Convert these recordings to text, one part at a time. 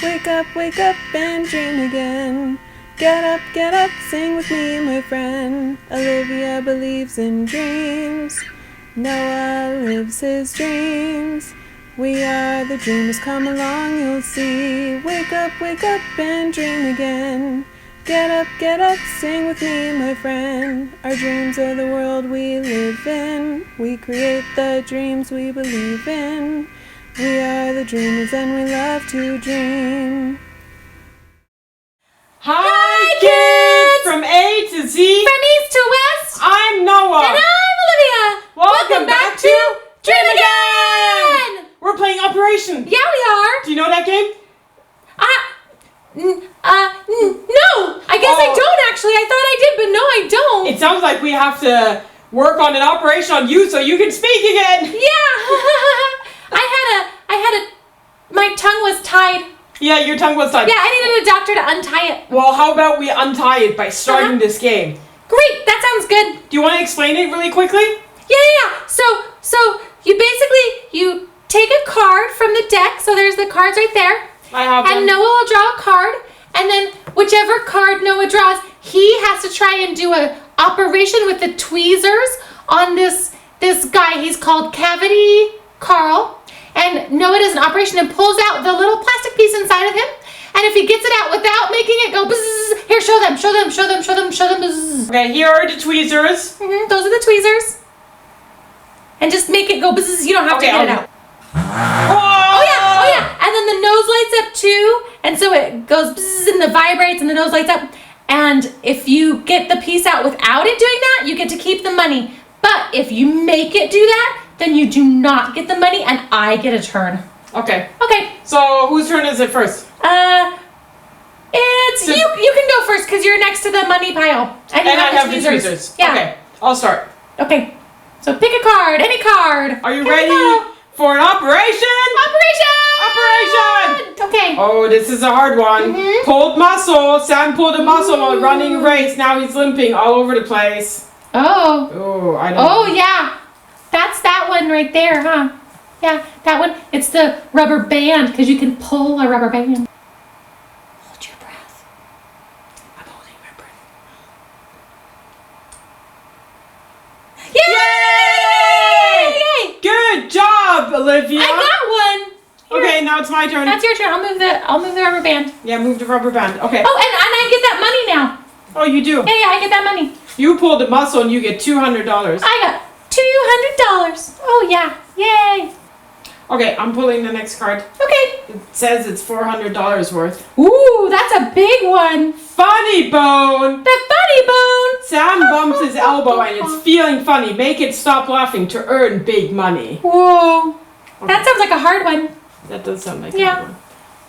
wake up and dream again. Get up, sing with me, my friend. Olivia believes in dreams. Noah lives his dreams. We are the dreamers, come along, you'll see. Wake up and dream again. Get up, sing with me, my friend. Our dreams are the world we live in. We create the dreams we believe in. We are the dreamers and we love to dream. Hi kids! From A to Z. From east to west. I'm Noah. And I'm Olivia. Welcome back to Dream Again! We're playing Operation. Yeah, we are. Do you know that game? No. I guess I don't actually. I thought I did, but no, I don't. It sounds like we have to work on an operation on you so you can speak again. Yeah. My tongue was tied. Yeah, your tongue was tied. Yeah, I needed a doctor to untie it. Well, how about we untie it by starting this game? Great, that sounds good. Do you want to explain it really quickly? Yeah. So you basically take a card from the deck. So there's the cards right there. I have them. And Noah will draw a card, and then whichever card Noah draws, he has to try and do a operation with the tweezers on this guy. He's called Cavity Carl. And Noah does an operation and pulls out the little plastic piece inside of him. And if he gets it out without making it go bzzz, here, show them. Bzzz. Okay, here are the tweezers. Those are the tweezers. And just make it go bzzz. You don't have to get it out. Oh yeah. And then the nose lights up too. And so it goes bzzz and it vibrates and the nose lights up. And if you get the piece out without it doing that, you get to keep the money. But if you make it do that, then you do not get the money and I get a turn. Okay. Okay. So whose turn is it first? It's you can go first because you're next to the money pile. And I have the tweezers. Yeah. Okay, I'll start. Okay. So pick a card, any card. Are you ready for an operation? Operation! Okay. Oh, this is a hard one. Pulled muscle. Sam pulled a muscle while running a race. Now he's limping all over the place. Oh, I don't know. Oh, yeah. That's that one right there, huh? Yeah, that one. It's the rubber band because you can pull a rubber band. Hold your breath. I'm holding my breath. Yay! Good job, Olivia. I got one. Here. Okay, now it's my turn. That's your turn. I'll move the rubber band. Yeah, move the rubber band. Okay. Oh, and I get that money now. Oh, you do? Yeah, I get that money. You pulled a muscle and you get $200. I got $200. Oh, yeah. Yay. Okay, I'm pulling the next card. Okay. It says it's $400 worth. Ooh, that's a big one. Funny bone. The funny bone. Sam bumps his elbow and it's feeling funny. Make it stop laughing to earn big money. Whoa. Okay. That sounds like a hard one. That does sound like Yeah. a good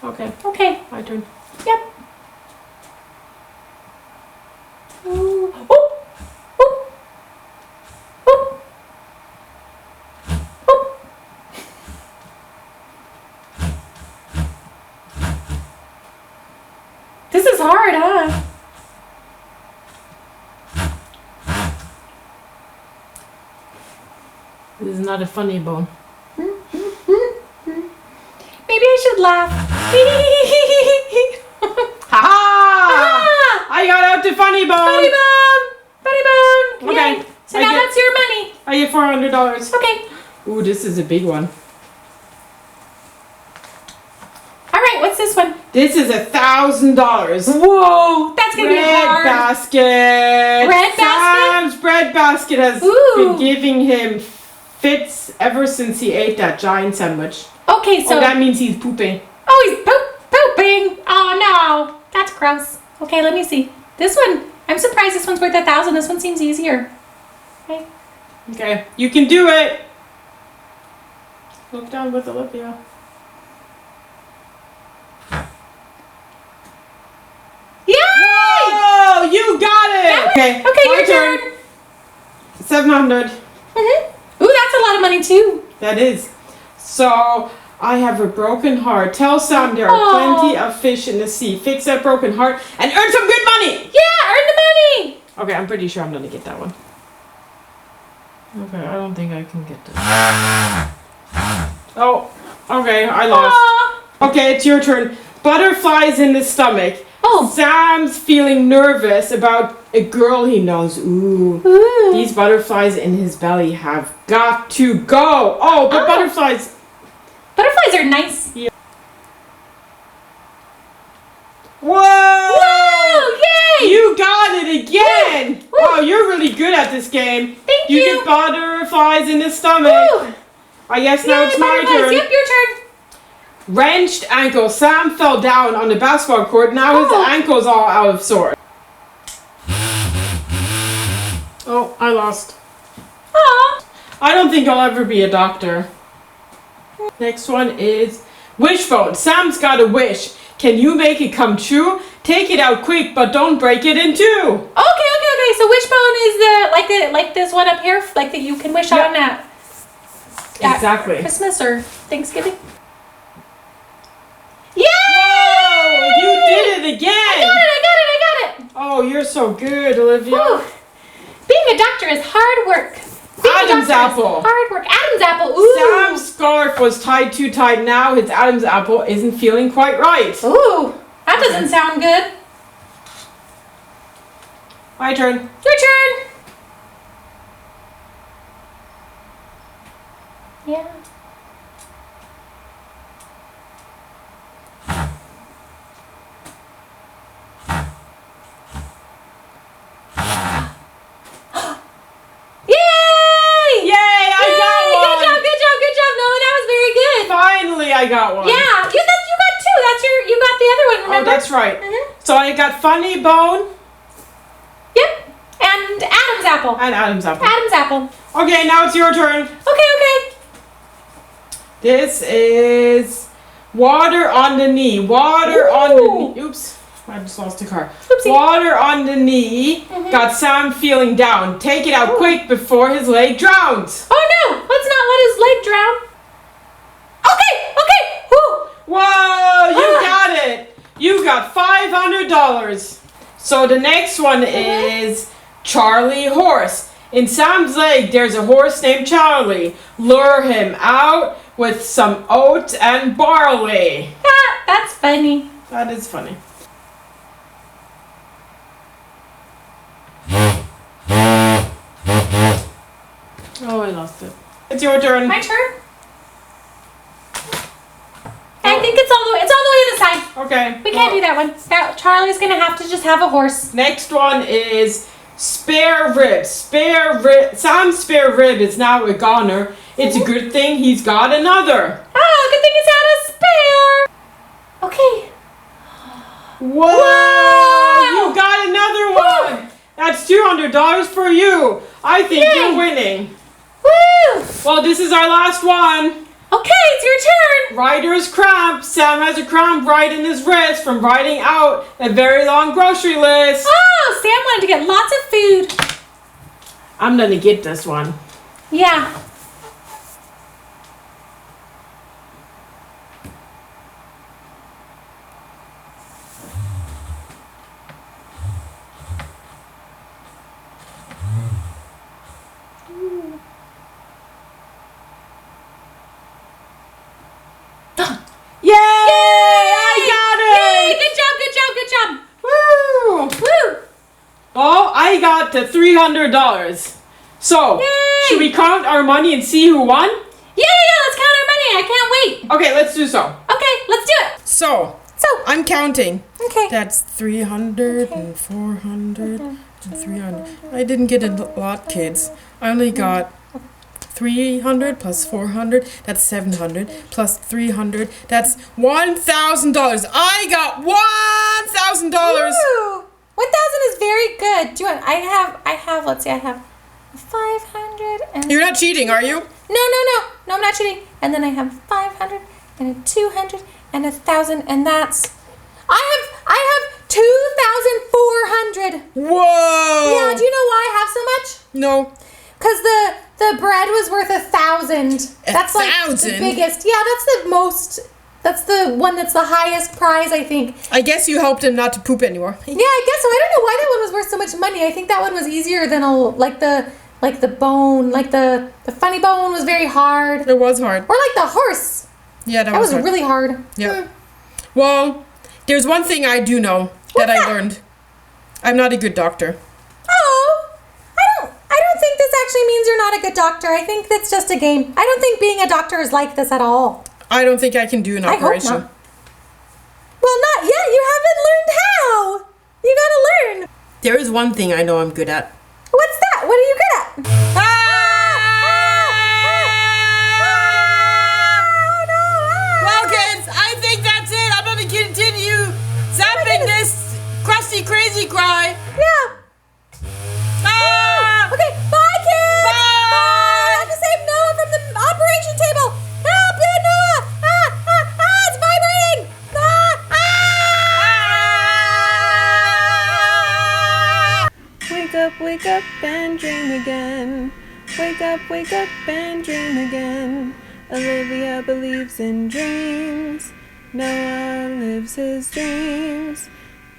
one. Okay. Okay. My turn. Yep. Ooh. Oop. Oop. Oop. Oop. This is hard, huh? This is not a funny bone. Maybe I should laugh. Ha! I got out the funny bone. Funny bone. Okay. Yay. So now that's your money. I get $400. Okay. Ooh, this is a big one. All right. What's this one? This is $1,000. Whoa. That's gonna be Bread hard. basket. Bread basket? Sam's bread basket has Ooh. been giving him fits ever since he ate that giant sandwich. Okay. So. Oh, that means he's pooping. Oh, he's pooping. Oh no. That's gross. Okay. Let me see. This one. I'm surprised this one's worth $1,000. This one seems easier. Okay. Okay, you can do it. Look down with Olivia. Yay! Oh, you got it. Okay, Okay, my your turn. 700. Ooh, that's a lot of money too. That is. So I have a broken heart. Tell Sam there are Aw. plenty of fish in the sea. Fix that broken heart and earn some good money. Yeah, earn the money. Okay, I'm pretty sure I'm gonna get that one. Okay, I don't think I can get that. Oh, okay, I lost. Aw. Okay, it's your turn. Butterflies in the stomach. Oh. Sam's feeling nervous about a girl he knows. Ooh. These butterflies in his belly have got to go. Oh, but butterflies. Butterflies are nice. Yeah. Whoa! Whoa! Yay! You got it again! Woo! Wow, you're really good at this game. Thank you. You get butterflies in the stomach. Woo! I guess now it's my turn. Yep, your turn. Wrenched ankle. Sam fell down on the basketball court. Now his ankle's all out of sorts. Oh, I lost. Aw. I don't think I'll ever be a doctor. Next one is wishbone. Sam's got a wish. Can you make it come true? Take it out quick, but don't break it in two. Okay. So wishbone is like this one up here, like that you can wish on at Exactly. Christmas or Thanksgiving. Yay! Whoa! You did it again! I got it! Oh, you're so good, Olivia. Whew. Being a doctor is hard work. Adam's apple. Hard work. Adam's apple. Ooh. Sam's scarf was tied too tight. Now his Adam's apple isn't feeling quite right. Ooh, that doesn't sound good. My turn. Your turn. Yeah. I got one. Yeah, you got two. You got the other one, remember? Oh, that's right. Mm-hmm. So I got funny bone. Yep. And Adam's apple. And Adam's apple. Adam's apple. Okay, now it's your turn. Okay. This is water on the knee. Water on the knee. Oops. I just lost the car. Oopsie. Water on the knee. Got Sam feeling down. Take it out quick before his leg drowns. Oh no! Let's not let his leg drown. Okay. Woo. Whoa! You got it. You got $500. So the next one is Charlie Horse. In Sam's leg, there's a horse named Charlie. Lure him out with some oats and barley. That's funny. That is funny. Oh, I lost it. It's your turn. My turn. I think it's all the way to the side. Okay. We can't do that one. Charlie's gonna have to just have a horse. Next one is spare rib. Sam's spare rib is now a goner. It's a good thing he's got another. Oh, good thing he's had a spare. Okay. Whoa! Wow. You got another one. That's $200 for you. I think you're winning. Woo! Well, this is our last one. Okay, it's your turn. Rider's cramp. Sam has a cramp right in his wrist from riding out a very long grocery list. Oh, Sam wanted to get lots of food. I'm gonna get this one. Yeah. Yay! I got it! Yay! Good job. Woo! Woo! Oh, I got the $300. So, Yay! should we count our money and see who won? Yeah, let's count our money. I can't wait. Okay, let's do so. Okay, let's do it. So, I'm counting. Okay. That's 300 and 400 and 300. I didn't get a lot, kids. I only got 300 plus 400, that's 700, plus 300, that's $1,000. I got $1,000. Ooh, 1,000 is very good. Do you want? Let's see, I have 500 and. You're not cheating, are you? No, I'm not cheating. And then I have 500 and a 200 and 1,000, and that's. I have 2,400. Whoa! Yeah. Do you know why I have so much? No. Because the bread was worth 1,000. That's like the biggest. Yeah, that's the most. That's the one that's the highest prize, I think. I guess you helped him not to poop anymore. Yeah, I guess so. I don't know why that one was worth so much money. I think that one was easier than the bone, the funny bone was very hard. It was hard. Or like the horse. Yeah, That was hard. really hard. Yeah. Well, There's one thing I do know that I learned. I'm not a good doctor. Oh, I don't think this actually means you're not a good doctor. I think that's just a game. I don't think being a doctor is like this at all. I don't think I can do an operation. I hope not. Well, not yet. You haven't learned how. You gotta learn. There is one thing I know I'm good at. What's that? What are you good at? Well, kids, I think that's it. I'm going to continue zapping this crusty crazy cry. Yeah. Okay, bye, kids. Bye. I have to save Noah from the operation table. Help me, Noah. It's vibrating. Wake up and dream again. Wake up and dream again. Olivia believes in dreams. Noah lives his dreams.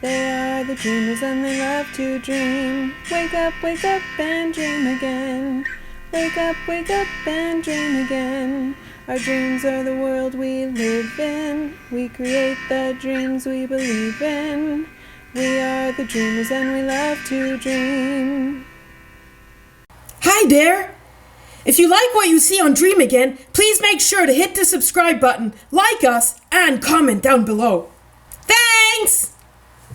They are the dreamers and they love to dream. Wake up and dream again. Wake up and dream again. Our dreams are the world we live in. We create the dreams we believe in. We are the dreamers and we love to dream. Hi there. If you like what you see on Dream Again, please make sure to hit the subscribe button, like us, and comment down below. Thanks!